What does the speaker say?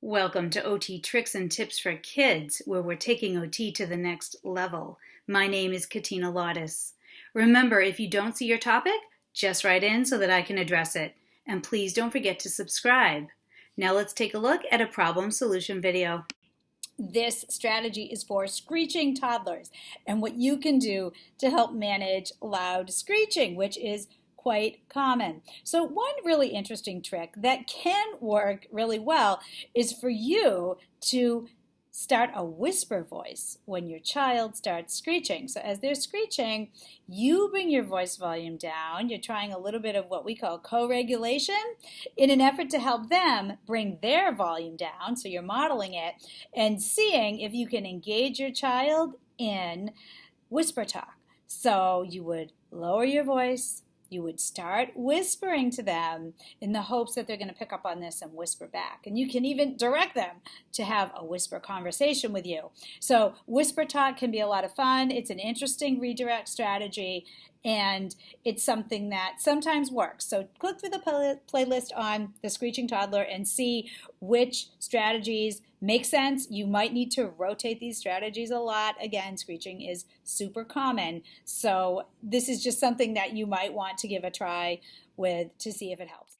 Welcome to OT Tricks and Tips for Kids, where we're taking OT to the next level. My name is Katina Lottis. Remember, if you don't see your topic, just write in so that I can address it. And please don't forget to subscribe. Now let's take a look at a problem solution video. This strategy is for screeching toddlers and what you can do to help manage loud screeching, which is quite common. So one really interesting trick that can work really well is for you to start a whisper voice when your child starts screeching. So as they're screeching, you bring your voice volume down. You're trying a little bit of what we call co-regulation in an effort to help them bring their volume down. So you're modeling it and seeing if you can engage your child in whisper talk. So you would lower your voice. You would start whispering to them in the hopes that they're going to pick up on this and whisper back. And you can even direct them to have a whisper conversation with you. So whisper talk can be a lot of fun. It's an interesting redirect strategy, and it's something that sometimes works. So click through the playlist on the screeching toddler and see which strategies make sense. You might need to rotate these strategies a lot. Again, screeching is super common. So this is just something that you might want to give a try with to see if it helps.